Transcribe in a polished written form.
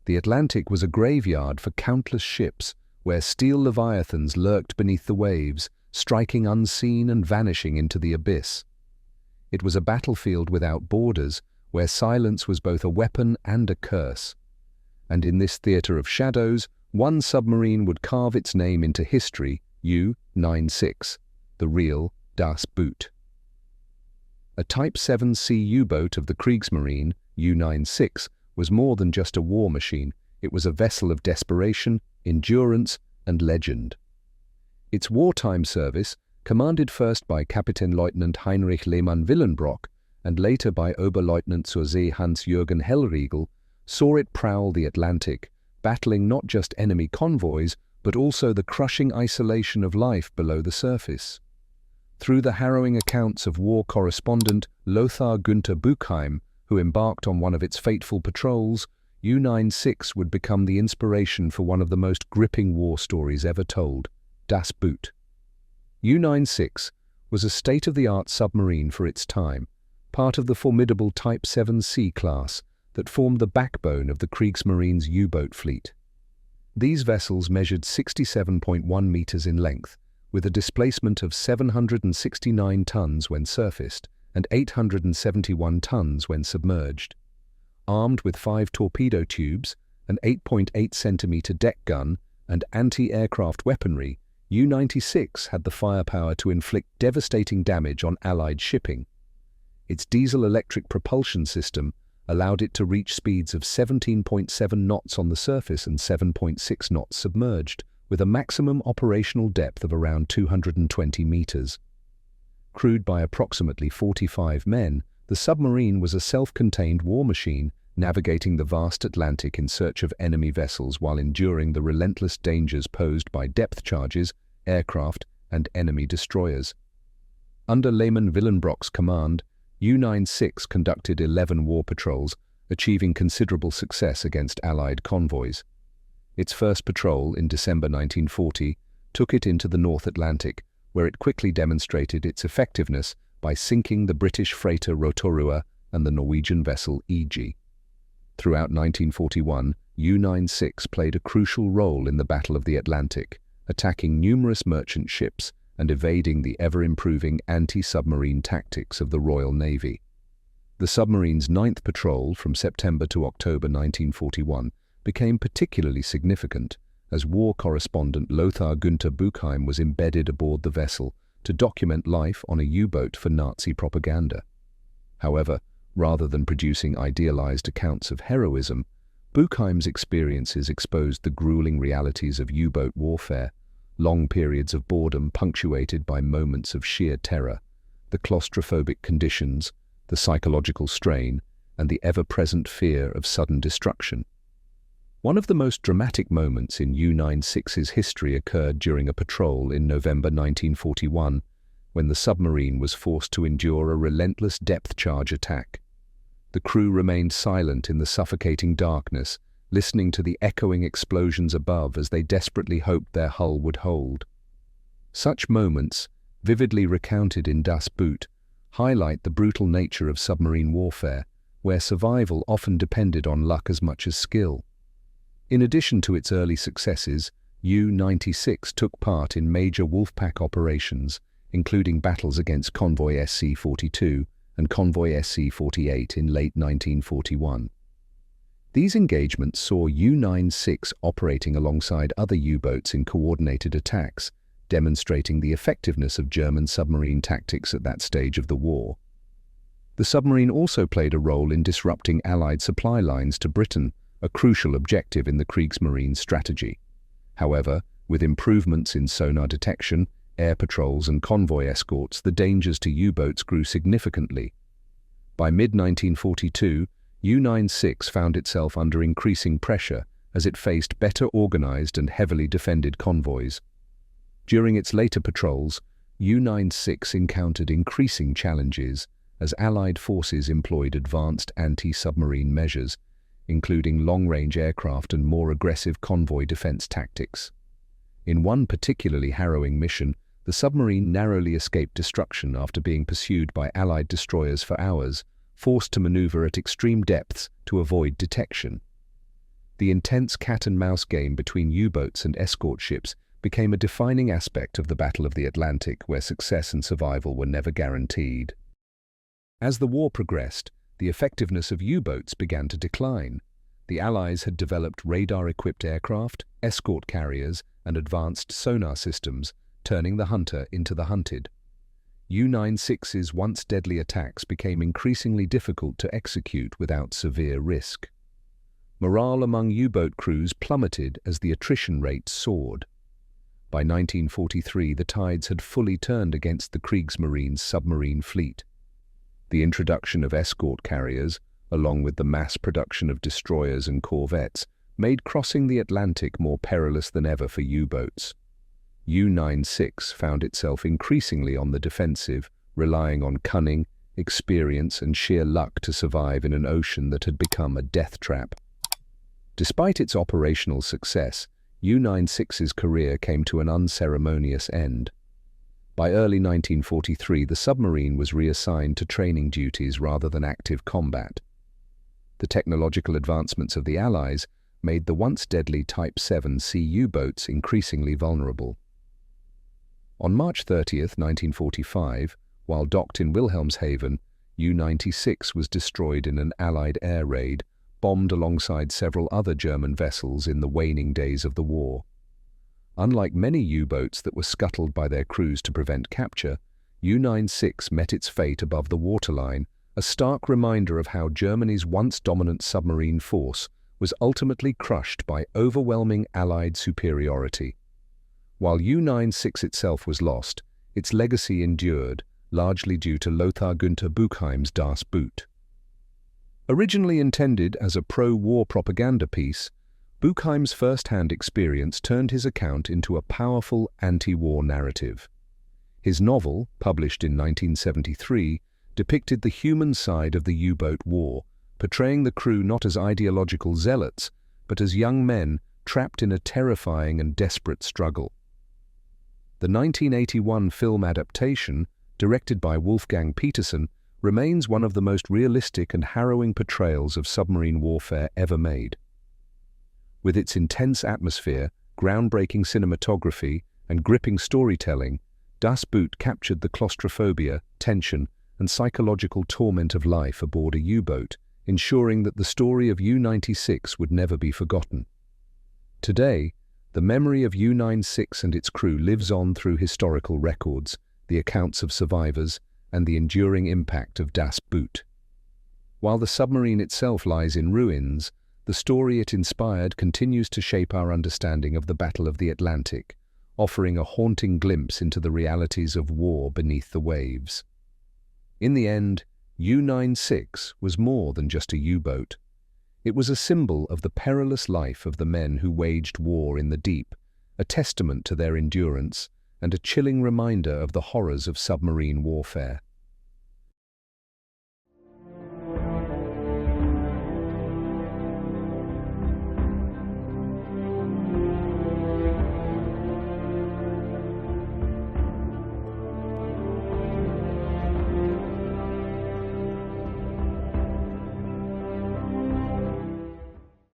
The Atlantic was a graveyard for countless ships, where steel leviathans lurked beneath the waves, striking unseen and vanishing into the abyss. It was a battlefield without borders, where silence was both a weapon and a curse. And in this theater of shadows, one submarine would carve its name into history, U-96, the real Das Boot. A Type VIIc U-boat of the Kriegsmarine, U-96, was more than just a war machine. It was a vessel of desperation, endurance, and legend. Its wartime service, commanded first by Kapitänleutnant Heinrich Lehmann-Willenbrock and later by Oberleutnant zur See Hans-Jürgen Hellriegel, saw it prowl the Atlantic, battling not just enemy convoys, but also the crushing isolation of life below the surface. Through the harrowing accounts of war correspondent Lothar Günther Buchheim, who embarked on one of its fateful patrols, U-96 would become the inspiration for one of the most gripping war stories ever told, Das Boot. U-96 was a state-of-the-art submarine for its time, part of the formidable Type VIIc class that formed the backbone of the Kriegsmarine's U-boat fleet. These vessels measured 67.1 meters in length, with a displacement of 769 tons when surfaced and 871 tons when submerged. Armed with 5 torpedo tubes, an 8.8 centimeter deck gun, and anti-aircraft weaponry, U-96 had the firepower to inflict devastating damage on Allied shipping. Its diesel-electric propulsion system allowed it to reach speeds of 17.7 knots on the surface and 7.6 knots submerged, with a maximum operational depth of around 220 meters. Crewed by approximately 45 men, the submarine was a self-contained war machine navigating the vast Atlantic in search of enemy vessels while enduring the relentless dangers posed by depth charges, aircraft, and enemy destroyers. Under Lehmann-Willenbrock's command, U-96 conducted 11 war patrols, achieving considerable success against Allied convoys. Its first patrol, in December 1940, took it into the North Atlantic, where it quickly demonstrated its effectiveness by sinking the British freighter Rotorua and the Norwegian vessel EG. Throughout 1941, U-96 played a crucial role in the Battle of the Atlantic, attacking numerous merchant ships and evading the ever-improving anti-submarine tactics of the Royal Navy. The submarine's 9th patrol from September to October 1941 became particularly significant, as war correspondent Lothar Günther Buchheim was embedded aboard the vessel to document life on a U-boat for Nazi propaganda. However, rather than producing idealized accounts of heroism, Buchheim's experiences exposed the grueling realities of U-boat warfare, long periods of boredom punctuated by moments of sheer terror, the claustrophobic conditions, the psychological strain, and the ever-present fear of sudden destruction. One of the most dramatic moments in U-96's history occurred during a patrol in November 1941, when the submarine was forced to endure a relentless depth charge attack. The crew remained silent in the suffocating darkness, listening to the echoing explosions above as they desperately hoped their hull would hold. Such moments, vividly recounted in Das Boot, highlight the brutal nature of submarine warfare, where survival often depended on luck as much as skill. In addition to its early successes, U-96 took part in major Wolfpack operations, including battles against Convoy SC-42 and Convoy SC-48 in late 1941. These engagements saw U-96 operating alongside other U-boats in coordinated attacks, demonstrating the effectiveness of German submarine tactics at that stage of the war. The submarine also played a role in disrupting Allied supply lines to Britain, a crucial objective in the Kriegsmarine strategy. However, with improvements in sonar detection, air patrols and convoy escorts, the dangers to U-boats grew significantly. By mid-1942, U-96 found itself under increasing pressure as it faced better organized and heavily defended convoys. During its later patrols, U-96 encountered increasing challenges as Allied forces employed advanced anti-submarine measures, including long-range aircraft and more aggressive convoy defense tactics. In one particularly harrowing mission, the submarine narrowly escaped destruction after being pursued by Allied destroyers for hours, forced to maneuver at extreme depths to avoid detection. The intense cat-and-mouse game between U-boats and escort ships became a defining aspect of the Battle of the Atlantic, where success and survival were never guaranteed. As the war progressed, the effectiveness of U-boats began to decline. The Allies had developed radar-equipped aircraft, escort carriers, and advanced sonar systems, turning the hunter into the hunted. U-96's once deadly attacks became increasingly difficult to execute without severe risk. Morale among U-boat crews plummeted as the attrition rate soared. By 1943, the tides had fully turned against the Kriegsmarine's submarine fleet. The introduction of escort carriers, along with the mass production of destroyers and corvettes, made crossing the Atlantic more perilous than ever for U-boats. U-96 found itself increasingly on the defensive, relying on cunning, experience, and sheer luck to survive in an ocean that had become a death trap. Despite its operational success, U-96's career came to an unceremonious end. By early 1943, the submarine was reassigned to training duties rather than active combat. The technological advancements of the Allies made the once deadly Type VIIc U-boats increasingly vulnerable. On March 30, 1945, while docked in Wilhelmshaven, U-96 was destroyed in an Allied air raid, bombed alongside several other German vessels in the waning days of the war. Unlike many U-boats that were scuttled by their crews to prevent capture, U-96 met its fate above the waterline, a stark reminder of how Germany's once dominant submarine force was ultimately crushed by overwhelming Allied superiority. While U-96 itself was lost, its legacy endured, largely due to Lothar Günther Buchheim's Das Boot. Originally intended as a pro-war propaganda piece, Buchheim's first-hand experience turned his account into a powerful anti-war narrative. His novel, published in 1973, depicted the human side of the U-boat war, portraying the crew not as ideological zealots, but as young men trapped in a terrifying and desperate struggle. The 1981 film adaptation, directed by Wolfgang Petersen, remains one of the most realistic and harrowing portrayals of submarine warfare ever made. With its intense atmosphere, groundbreaking cinematography, and gripping storytelling, Das Boot captured the claustrophobia, tension, and psychological torment of life aboard a U-boat, ensuring that the story of U-96 would never be forgotten. Today, the memory of U-96 and its crew lives on through historical records, the accounts of survivors, and the enduring impact of Das Boot. While the submarine itself lies in ruins, the story it inspired continues to shape our understanding of the Battle of the Atlantic, offering a haunting glimpse into the realities of war beneath the waves. In the end, U-96 was more than just a U-boat. It was a symbol of the perilous life of the men who waged war in the deep, a testament to their endurance, and a chilling reminder of the horrors of submarine warfare.